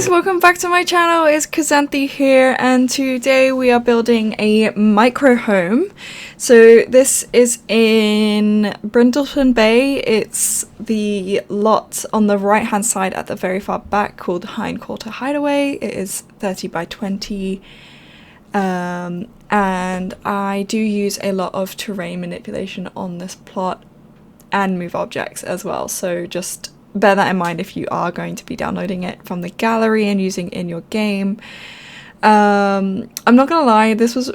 guys, welcome back to my channel. It's Kazanthi here, and today we are building a micro home. So this is in Bridleton Bay. It's the lot on the right hand side at the very far back called Hindquarter Hideaway. It is 30 by 20, and I do use a lot of terrain manipulation on this plot and move objects as well, so just bear that in mind if you are going to be downloading it from the gallery and using it in your game. I'm not gonna lie, this was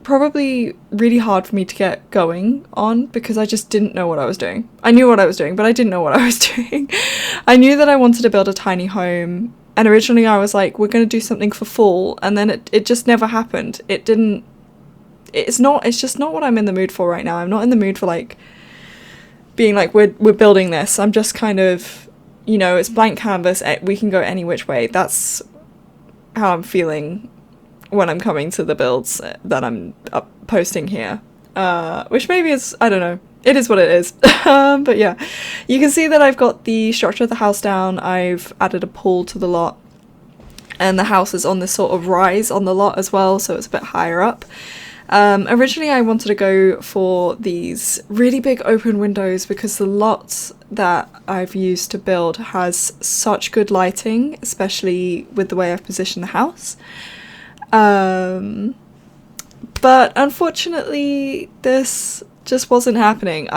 probably really hard for me to get going on because I just didn't know what I was doing. I knew what I was doing, but I didn't know what I was doing. I knew that I wanted to build a tiny home, and originally I was like, we're gonna do something for fall, and then it just never happened. It's just not what I'm in the mood for right now. I'm not in the mood for like being like, we're building this. I'm just kind of, you know, it's blank canvas, we can go any which way. That's how I'm feeling when I'm coming to the builds that I'm posting here, which maybe is, I don't know, it is what it is. But yeah, you can see that I've got the structure of the house down. I've added a pool to the lot, and the house is on this sort of rise on the lot as well, so it's a bit higher up. Originally I wanted to go for these really big open windows because the lot that I've used to build has such good lighting, especially with the way I've positioned the house. But unfortunately this just wasn't happening.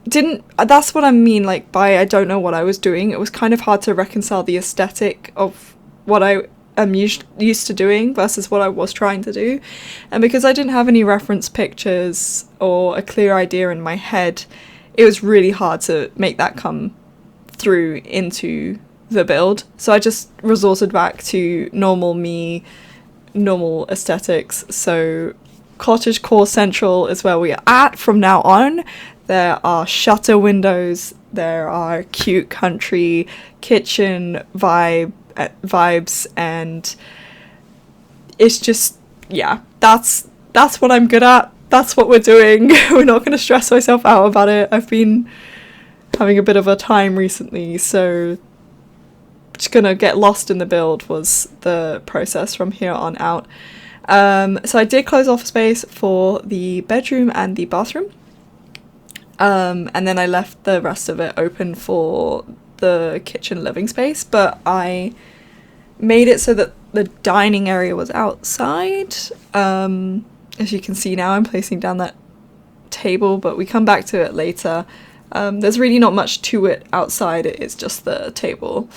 That's what I mean, like, by I don't know what I was doing. It was kind of hard to reconcile the aesthetic of what I'm used to doing versus what I was trying to do, and because I didn't have any reference pictures or a clear idea in my head, it was really hard to make that come through into the build. So I just resorted back to normal me, normal aesthetics. So cottagecore central is where we are at from now on. There are shutter windows, there are cute country kitchen vibes, and it's just, yeah, that's what I'm good at. That's what we're doing. We're not going to stress myself out about it. I've been having a bit of a time recently, so just gonna get lost in the build was the process from here on out. So I did close off space for the bedroom and the bathroom, and then I left the rest of it open for the kitchen living space, but I made it so that the dining area was outside. As you can see now, I'm placing down that table, but we come back to it later. There's really not much to it outside, it's just the table.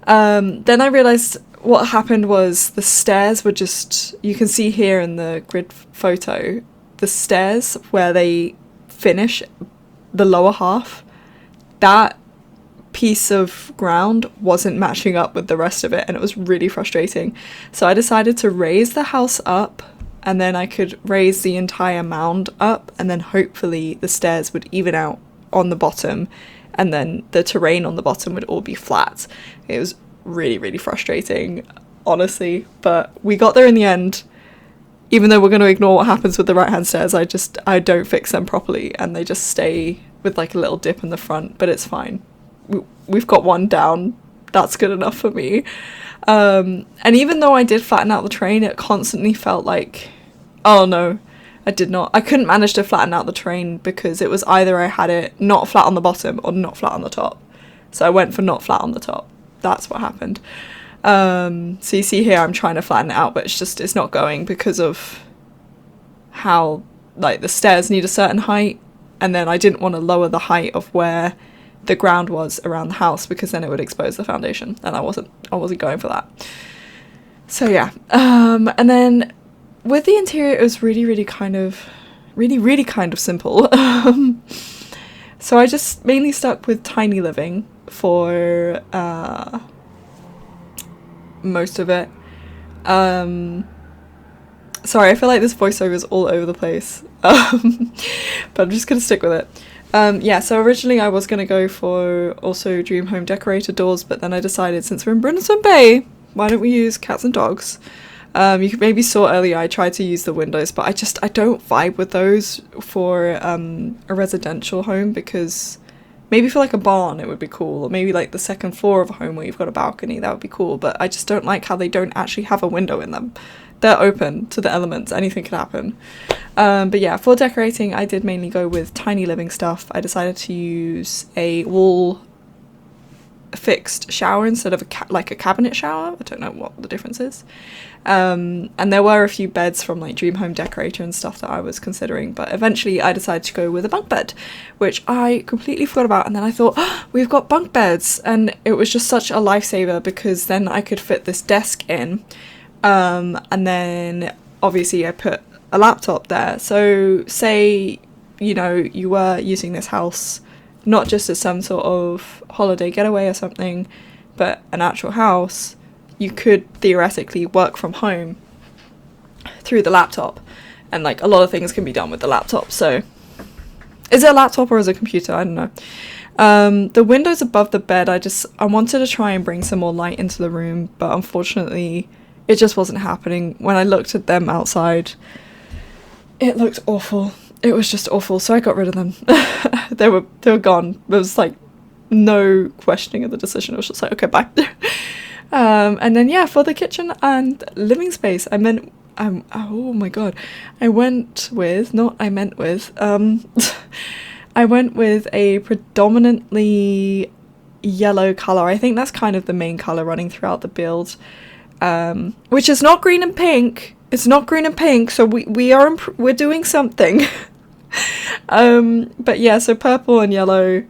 Then I realized what happened was the stairs were just, you can see here in the grid photo, the stairs where they finish the lower half, that piece of ground wasn't matching up with the rest of it, and it was really frustrating. So I decided to raise the house up, and then I could raise the entire mound up, and then hopefully the stairs would even out on the bottom, and then the terrain on the bottom would all be flat. It was really, really frustrating, honestly, but we got there in the end. Even though we're going to ignore what happens with the right hand stairs, I don't fix them properly, and they just stay with like a little dip in the front, but it's fine. We've got one down. That's good enough for me. And even though I did flatten out the terrain, it constantly felt like, oh no, I couldn't manage to flatten out the terrain because it was either I had it not flat on the bottom or not flat on the top. So I went for not flat on the top. That's what happened. So you see here I'm trying to flatten it out, but it's not going because of how, like, the stairs need a certain height, and then I didn't want to lower the height of where the ground was around the house because then it would expose the foundation, and I wasn't going for that. So yeah, and then with the interior, it was really kind of simple. So I just mainly stuck with tiny living for most of it. Sorry, I feel like this voiceover is all over the place, but I'm just gonna stick with it. Yeah, so originally I was going to go for also Dream Home Decorator doors, but then I decided, since we're in Bridleton Bay, why don't we use cats and dogs? You maybe saw earlier I tried to use the windows, but I don't vibe with those for a residential home, because Maybe for like a barn it would be cool, or maybe like the second floor of a home where you've got a balcony, that would be cool. But I just don't like how they don't actually have a window in them. They're open to the elements, anything could happen. But yeah, for decorating I did mainly go with tiny living stuff. I decided to use a wall fixed shower instead of a cabinet shower. I don't know what the difference is. And there were a few beds from like Dream Home Decorator and stuff that I was considering, but eventually I decided to go with a bunk bed, which I completely forgot about. And then I thought, oh, we've got bunk beds, and it was just such a lifesaver because then I could fit this desk in, and then obviously I put a laptop there. So say, you know, you were using this house not just as some sort of holiday getaway or something, but an actual house, you could theoretically work from home through the laptop, and like a lot of things can be done with the laptop. So is it a laptop or is it a computer? I don't know. The windows above the bed, I wanted to try and bring some more light into the room, but unfortunately it just wasn't happening. When I looked at them outside, it looked awful. It was just awful, so I got rid of them. They were gone. There was like no questioning of the decision. It was just like, okay, bye. And then yeah, for the kitchen and living space, oh my god, I went with a predominantly yellow colour. I think that's kind of the main colour running throughout the build, which is not green and pink. It's not green and pink, so we're doing something. But yeah, so purple and yellow.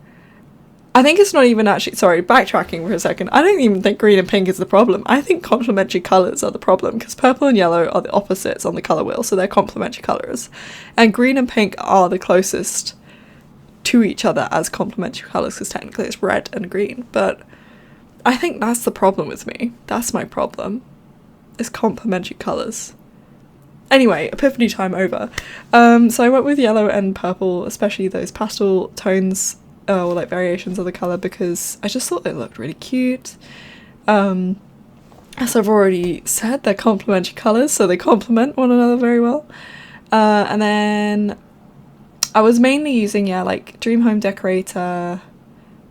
I think it's not even actually, sorry, backtracking for a second, I don't even think green and pink is the problem. I think complementary colours are the problem, because purple and yellow are the opposites on the colour wheel, so they're complementary colours. And green and pink are the closest to each other as complementary colours, because technically it's red and green. But I think that's the problem with me. That's my problem. It's complementary colours. Anyway, epiphany time over. So I went with yellow and purple, especially those pastel tones, or like variations of the colour, because I just thought they looked really cute. As I've already said, they're complementary colours, so they complement one another very well. And then I was mainly using, like Dream Home Decorator,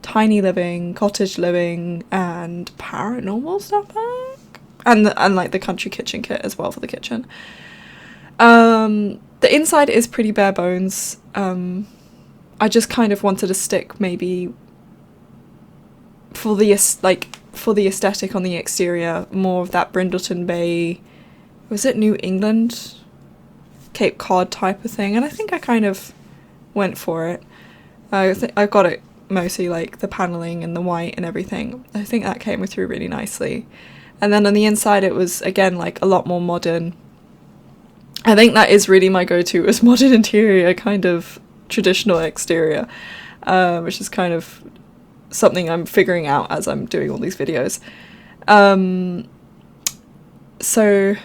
Tiny Living, Cottage Living, and Paranormal stuff, and like the Country Kitchen kit as well for the kitchen. The inside is pretty bare bones. I just kind of wanted to stick maybe for the aesthetic on the exterior, more of that Brindleton Bay, was it New England, Cape Cod type of thing, and I think I kind of went for it. I got it mostly like the paneling and the white and everything. I think that came through really nicely. And then on the inside it was again like a lot more modern. I think that is really my go-to, is modern interior, kind of traditional exterior, which is kind of something I'm figuring out as I'm doing all these videos. So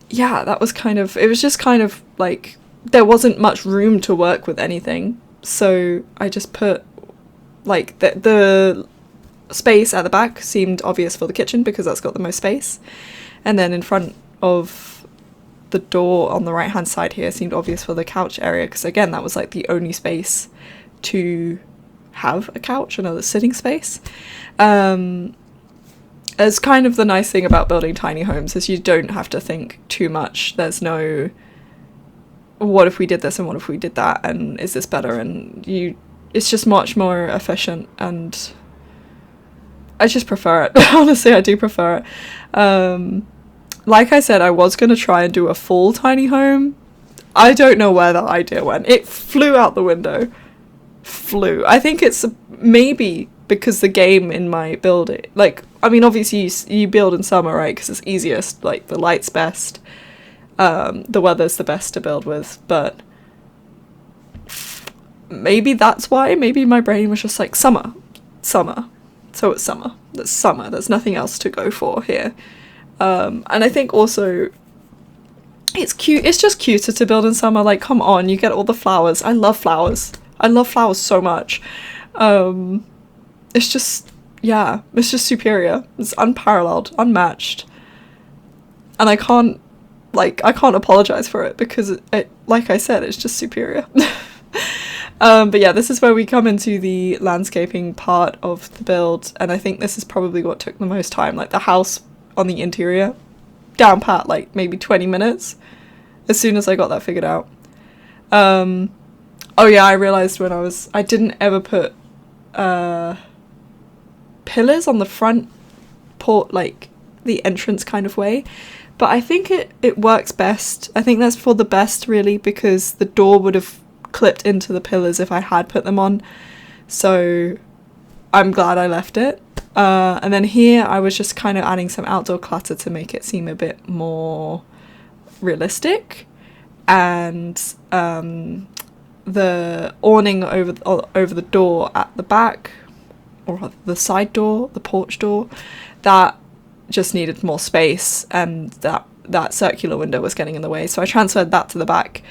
yeah, that was it was just kind of like there wasn't much room to work with anything, so I just put like the space at the back seemed obvious for the kitchen because that's got the most space, and then in front of the door on the right hand side here seemed obvious for the couch area, because again that was like the only space to have a couch, another sitting space. As kind of the nice thing about building tiny homes is you don't have to think too much. There's no what if we did this and what if we did that and is this better, and it's just much more efficient, and I just prefer it. Honestly, I do prefer it. Like I said, I was going to try and do a full tiny home. I don't know where that idea went. It flew out the window. I think it's maybe because the game in my building, like, I mean, obviously you build in summer, right? Because it's easiest, like, the light's best. The weather's the best to build with, but maybe that's why. Maybe my brain was just like, summer. So it's summer. There's summer. There's nothing else to go for here. And I think also it's cute. It's just cuter to build in summer. Like, come on, you get all the flowers. I love flowers. I love flowers so much. It's just, yeah, it's just superior. It's unparalleled, unmatched. And I can't apologize for it because it, like I said, it's just superior. But yeah, this is where we come into the landscaping part of the build, and I think this is probably what took the most time. Like the house on the interior, down pat, like maybe 20 minutes as soon as I got that figured out. Oh yeah, I realised when I didn't ever put pillars on the front port, like the entrance kind of way, but I think it works best. I think that's for the best, really, because the door would have clipped into the pillars if I had put them on, so I'm glad I left it. And then here I was just kind of adding some outdoor clutter to make it seem a bit more realistic, and the awning over the door at the back, or the side door, the porch door, that just needed more space, and that circular window was getting in the way, so I transferred that to the back,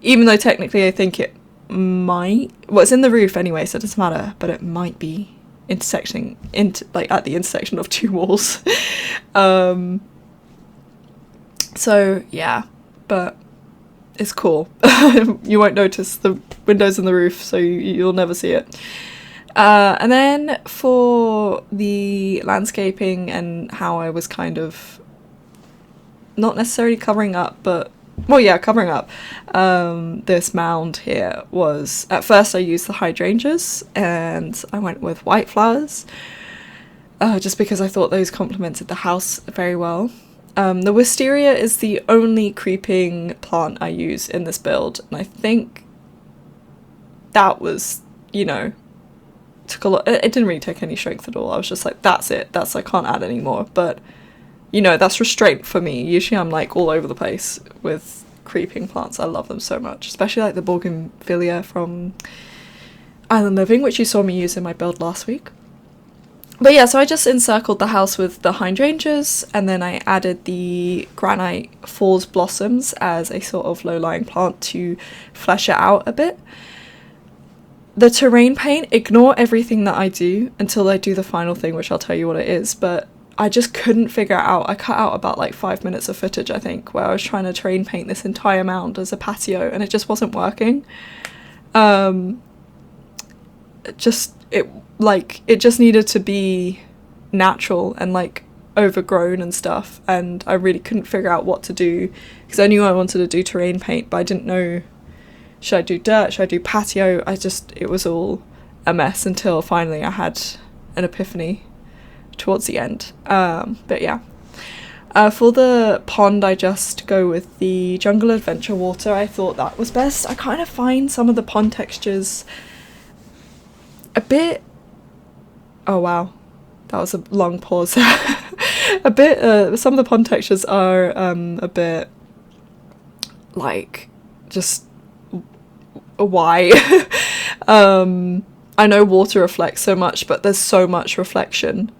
even though technically I think it might, well, it's in the roof anyway, so it doesn't matter, but it might be intersecting into, like, at the intersection of two walls. So yeah, but it's cool. You won't notice the windows in the roof, so you'll never see it. And then for the landscaping and how I was kind of not necessarily covering up, but well, yeah, covering up this mound here was, at first I used the hydrangeas and I went with white flowers, just because I thought those complemented the house very well. The wisteria is the only creeping plant I use in this build, and I think that was, you know, took a lot. It didn't really take any strength at all. I was just like, that's it. I can't add any more. But, you know, that's restraint for me. Usually I'm like all over the place with creeping plants. I love them so much, especially like the bougainvillea from Island Living, which you saw me use in my build last week. But yeah, so I just encircled the house with the hydrangeas, and then I added the granite falls blossoms as a sort of low-lying plant to flesh it out a bit. The terrain paint, ignore everything that I do until I do the final thing, which I'll tell you what it is, but I just couldn't figure it out. I cut out about like 5 minutes of footage, I think, where I was trying to terrain paint this entire mound as a patio, and it just wasn't working. It just needed to be natural and like overgrown and stuff, and I really couldn't figure out what to do, because I knew I wanted to do terrain paint, but I didn't know, should I do dirt, should I do patio? It was all a mess until finally I had an epiphany towards the end. But yeah, for the pond I just go with the Jungle Adventure water. I thought that was best. I kind of find some of the pond textures a bit, oh wow, that was a long pause. Some of the pond textures are a bit like, just why? I know water reflects so much, but there's so much reflection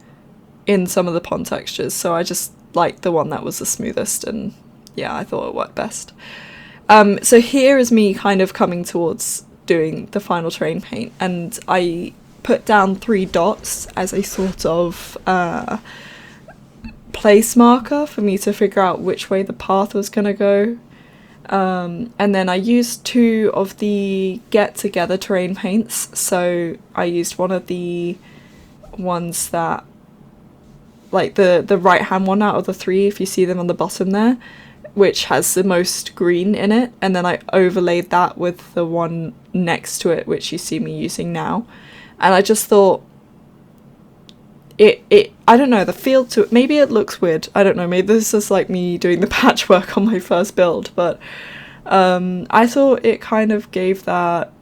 in some of the pond textures, so I just liked the one that was the smoothest, and yeah, I thought it worked best. So here is me kind of coming towards doing the final terrain paint, and I put down 3 dots as a sort of place marker for me to figure out which way the path was going to go. And then I used 2 of the Get Together terrain paints. So I used one of the ones that, like the right hand one out of the 3, if you see them on the bottom there, which has the most green in it, and then I overlaid that with the one next to it, which you see me using now. And I just thought it I don't know, the feel to it, maybe it looks weird, I don't know, maybe this is like me doing the patchwork on my first build, but I thought it kind of gave that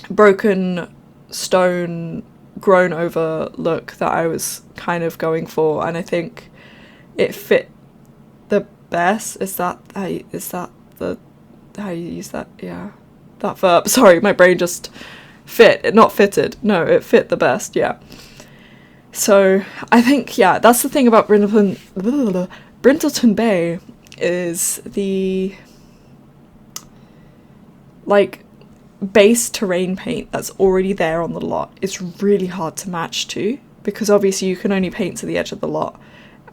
broken stone grown over look that I was kind of going for, and I think it fit the best. Is that how you use that? Yeah, that verb. Sorry, my brain just not fitted. No, it fit the best. Yeah. So I think, yeah, that's the thing about Brindleton Bay, is the like base terrain paint that's already there on the lot is really hard to match to, because obviously you can only paint to the edge of the lot,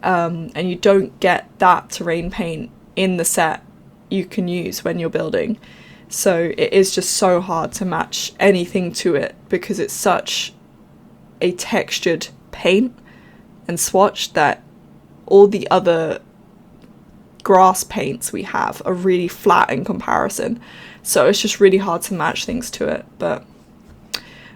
and you don't get that terrain paint in the set you can use when you're building. So it is just so hard to match anything to it because it's such a textured paint and swatch that all the other grass paints we have are really flat in comparison. So it's just really hard to match things to it, but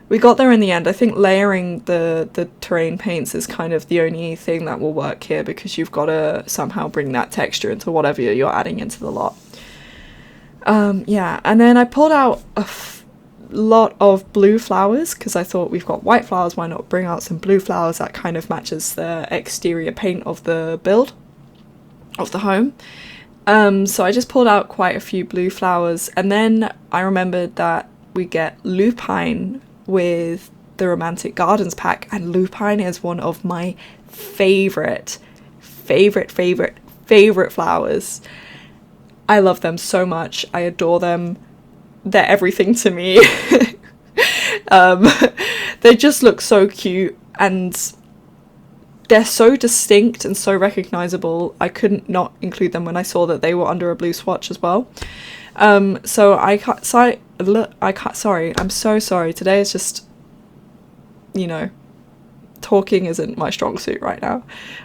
we got there in the end. I think layering the terrain paints is kind of the only thing that will work here because you've got to somehow bring that texture into whatever you're adding into the lot. Yeah, and then I pulled out a lot of blue flowers because I thought we've got white flowers, why not bring out some blue flowers that kind of matches the exterior paint of the build, of the home. So I just pulled out quite a few blue flowers, and then I remembered that we get lupine with the Romantic Gardens pack, and lupine is one of my favorite flowers. I love them so much. I adore them. They're everything to me. They just look so cute, and they're so distinct and so recognizable. I couldn't not include them when I saw that they were under a blue swatch as well. So I'm so sorry. Today is just, you know, talking isn't my strong suit right now.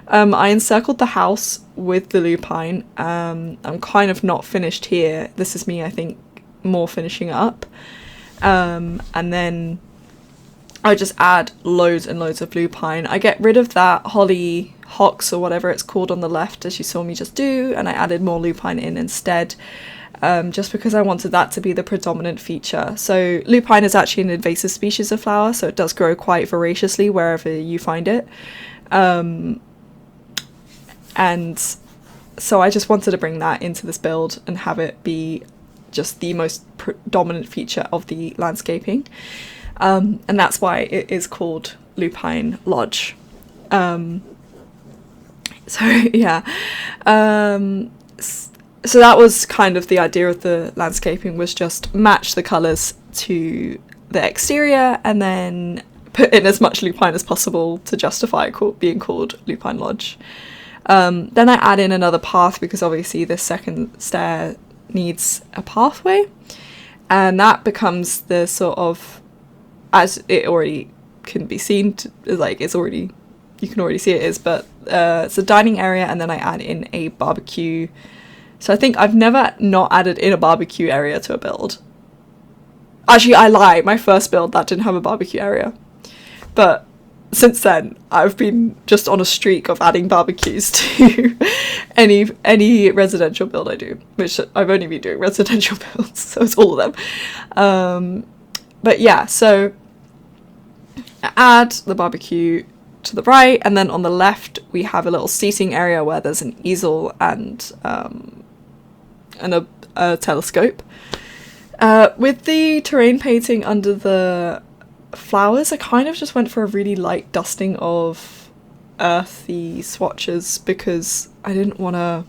I encircled the house with the lupine. I'm kind of not finished here. This is me, I think, more finishing up. And then I just add loads and loads of lupine. I get rid of that holly hocks or whatever it's called on the left, as you saw me just do, and I added more lupine in instead, just because I wanted that to be the predominant feature. So lupine is actually an invasive species of flower, so it does grow quite voraciously wherever you find it. And so I just wanted to bring that into this build and have it be just the most predominant feature of the landscaping. And that's why it is called Lupine Lodge. So yeah. So that was kind of the idea of the landscaping, was just match the colours to the exterior and then put in as much lupine as possible to justify being called Lupine Lodge. Then I add in another path because obviously this second stair needs a pathway, and that becomes the sort of, as it already can be seen, like it's already, you can already see it is, but it's a dining area, and then I add in a barbecue. So I think I've never not added in a barbecue area to a build. Actually, I lie, my first build that didn't have a barbecue area, but since then I've been just on a streak of adding barbecues to any residential build I do, which I've only been doing residential builds, so it's all of them. But yeah, so I add the barbecue to the right, and then on the left we have a little seating area where there's an easel and a telescope. With the terrain painting under the flowers, I kind of just went for a really light dusting of earthy swatches because I didn't want to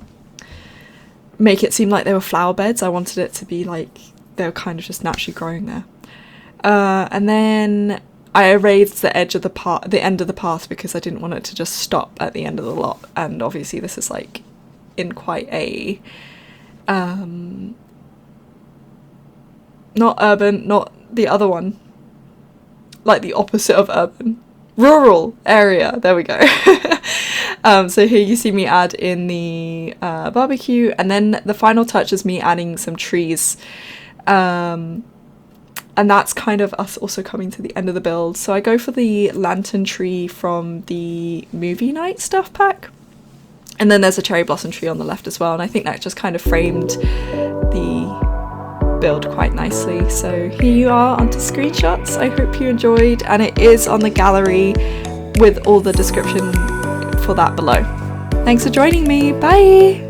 make it seem like they were flower beds. I wanted it to be like they were kind of just naturally growing there. And then I erased the edge of the end of the path because I didn't want it to just stop at the end of the lot. And obviously this is like in quite a not urban, not the other one, like the opposite of urban, rural area. There we go. So here you see me add in the barbecue, and then the final touch is me adding some trees. And that's kind of us also coming to the end of the build. So I go for the lantern tree from the movie night stuff pack. And then there's a cherry blossom tree on the left as well. And I think that just kind of framed the build quite nicely. So here you are onto screenshots. I hope you enjoyed, and it is on the gallery with all the description for that below. Thanks for joining me. Bye!